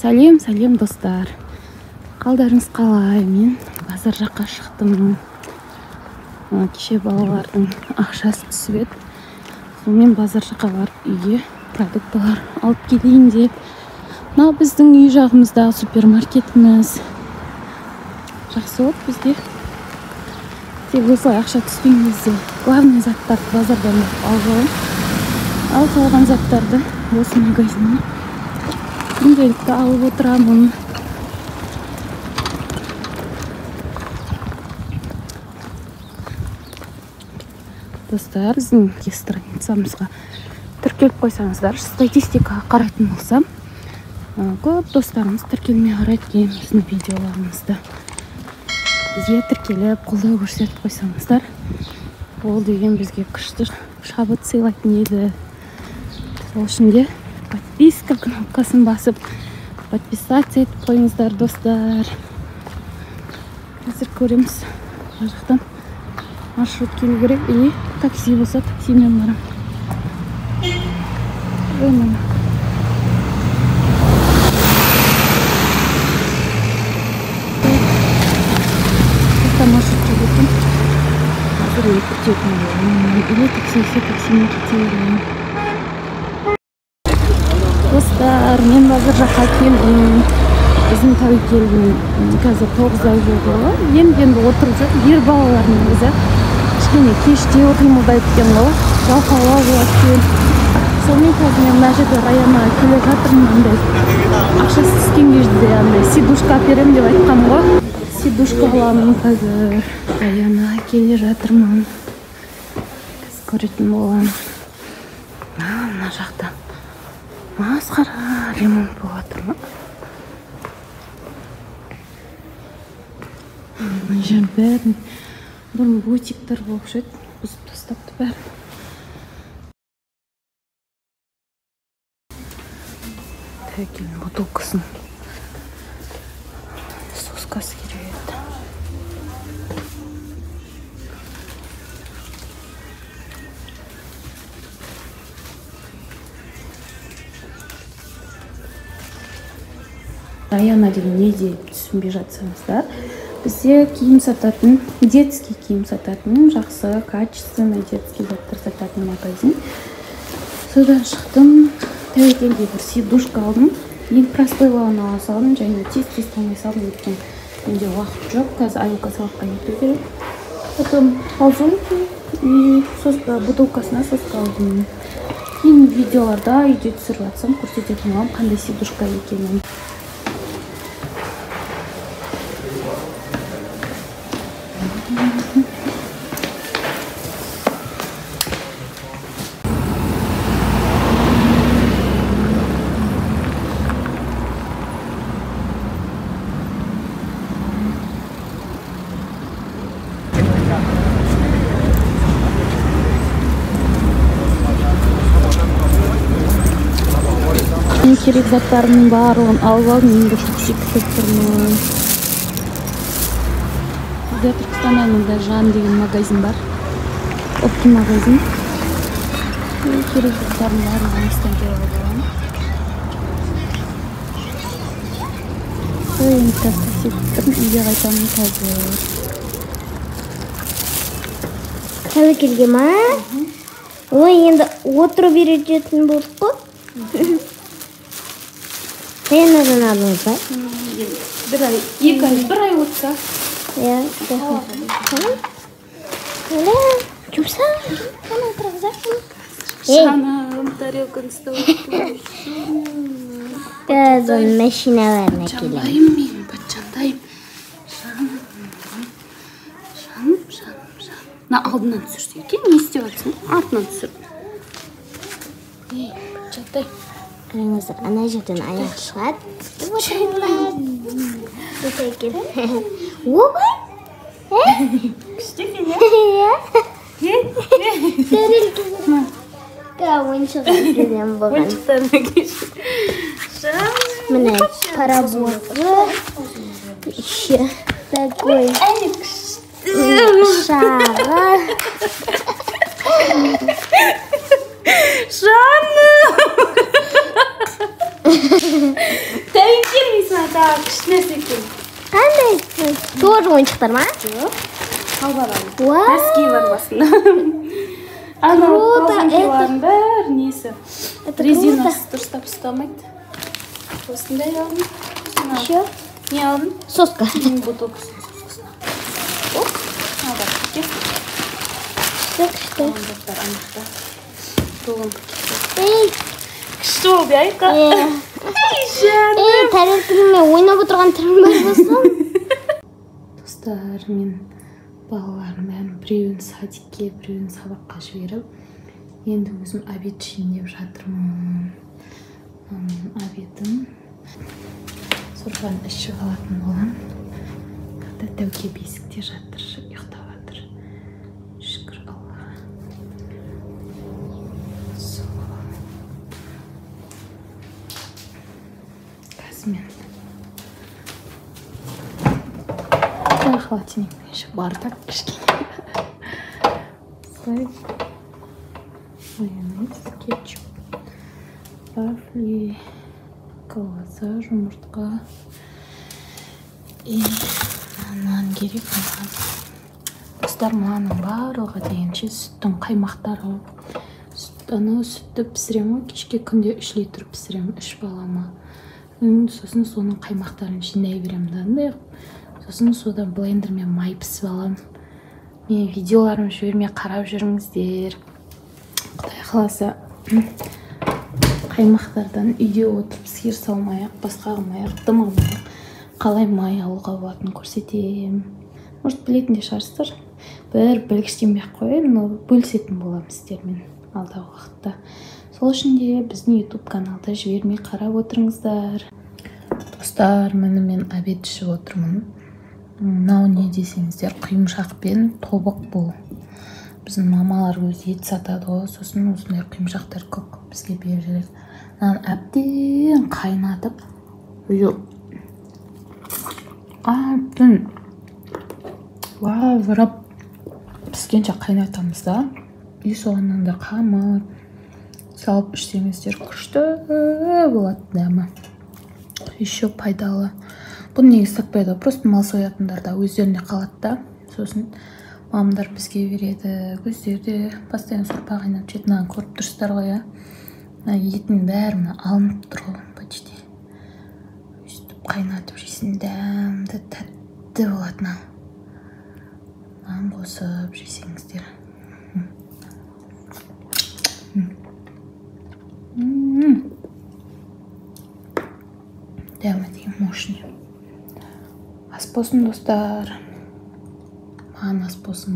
Сәлем достар. Қалдарыңыз қалай? Мен базар жаққа шықтым. Кеше балалардың ақшасы түсіп еді. Сонымен базар жаққа барып үйге продуктылар алып келейін деп. Мынау біздің үй жағымыздағы супермаркетіміз. Жақсы от бізде. Тек осылай ақша түскен кезде главный заттарды базардан алып аламын. Ал қалған заттарды осы магазиннен күнделікті алып отырамын. Достар, біздің страницамызға тіркеліп қойсаңыздар, статистикаға қарайтын болсам, көп достарымыз тіркелмей қарайды екен біздің видеоларымызды. Бізге тіркеліп, қолдау көрсетіп қойсаңыздар, ол деген бізге күшті шабыт сыйлайтын еді. Сол үшін де подписка кнопкасын басып, подписаться етіп қойыңыздар, достар. Қазір көреміз. Бұл жақтан маршрут келу керек, и такси болса таксимен барам. Маршрутқа кетем. Қазір күтетін боламын. Или таксимен кетейін. Достар, мен базар жаққа келдім. Біздің тәуекелдің қазір 9 ай болды. Енді отырып жүр. Ер балалардың өзі кішкене кеште қимылдайды екен ғой. Жалқаулау болады екен. Сонымен қазір мен мына жерде районға келе жатырмын. Ақшасы түскен кезде сидушка әперем деп айтқам ғой. Сидушка аламын қазір. Районға келе жатырмын. Қазір көретін боламын. Мына жақта масқара ремонт болып жатыр ма? Мына жер бәрін бұрын бутиктер болып жүреді. Бұзып тастапты бәрін. Тәуекелдің бутылкасын соскасы керек еді. Раяна деген не деп түсінбей жатсаңыздар, бізде киім сататын, детский киім сататын, жақсы, качественный детский заттар сататын магазин. Содан шықтым, тәуекелге бір сидушка алдым. Ең простойлауын ала салдым, және тез таңдай салдым өткен. Менде уақыт жоқ, қазір айлыққа сабаққа кету керек. Потом ползунки и бутылкасына соска алдым. Кейін видеоларда үйде түсіріп жатсам, көрсететін боламын қандай сидушка екенін. Керек заттарының барлығын алып алдым, енді такси күтіп тұрмын. Бізде Түркістанда мында Жан деген магазин бар. Опты магазин. Керек заттардың барлығын естен келіп аламын. Енді такси күтіп үйге қайтамын қазір. Тәуекелге ма? Ой, енді отыру беретін болдық қой. Қайынадан алдыңыз ба? Бір ай отса. Жұмса? Қана отырғызар? Шаным, тарелканы ұстауы. Қазір машиналарына келем. Жанбайым мен, батжандайым. Жаным. На алдынан түсірсе екен, не істеп жатсың? Артынан түсір. Батжандай. Қараңыздар, ана жерден аяқ шығады. Өте екен. Обай? Күшті екен, е? Тәрелкені. Ойыншығы келем болған. Ойыншықтарына кешір. Міне, параболка. Еще такой шағыр. Жаным! дәуің келмейсің ата, күшті нәрсе екен. Қандай? Тоже ойыншықтар ма? Жоқ, қалбаралы. Вау! Носки бар басында. Анау ползункилардың бәрі несі. Резинасы дұрыстап ұстамайды. Осындай алдым. Еще? Не алдым? Соска. Бутылкасын соскасына. Оп, алдар пакет. Күшті. Аңдақтар. Толым пакет. Ей! Күшті болды, айқа. Ей, тәрелкемен ойнап отырған түрім бар болсын. Достар, мен балаларым бәрін біреуін садикке, біреуін сабаққа жіберіп, енді өзім обед ішейін деп жатырмын. Обедім сорпаны ішіп алатын болам. Тәуке бесікте жатыр, ұйықтап жатыр. Шүкір Аллаға. Қазір мен холодильниктен еще бардак кішкене. Майонез, кетчуп, вафли, колбаса, жұмыртқа и нан керек маған. Достар, мынаның барлығы дегенше сүттің қаймақтары. Сүтті пісіремін ғой, кешке күнде 3 литр пісіремін 3 балама. Сосын соның қаймақтарын жинай беремін. Сосын сода блендермен май пісіп алам. Мен видеоларым жібермей қарап жүріңіздер. Құдай қаласа қаймақтардан үйде отырып сиыр салмай-ақ, басқа қылмай-ақ, дым алмай-ақ қалай май алуға болатынын көрсетемін. Может, білетін де шығарсыздар. Бір білгіштенбей-ақ қояйын, но бөлісетін боламын сіздермен алдағы уақытта. Сол үшін де біздің YouTube каналда жібермей қарап отырыңыздар. Достар, мен обед ішіп отырмын. Мынау не десеңіздер, құйымшақпен тобық бұл. Біздің мамалар өзі ет сатады ғой, сосын осындай құйымшақтар көп бізге беріп жүреді. Мынаны әбден қайнатып, әбден лавырап піскенше қайнатамыз да. И соғаннан да қамыр салып ішсеңіздер күшті болады дәмі. Еще пайдалы. Бұны негізі сатпайды, просто мал соятындар да өздеріне қалады да. Сосын мамамдар бізге береді. Өздері постоянно сорпа қайнап жейді. Мынаны көріп тұрсыздар ғой, еттің бәрі алынып тұр ғой почти. Өстіп қайнатып жейсің, дәмді, тәтті болады. Нан қосып жейсеңіздер. Дәмі деген мощный. Ас болсын, достар. Маған ас болсын.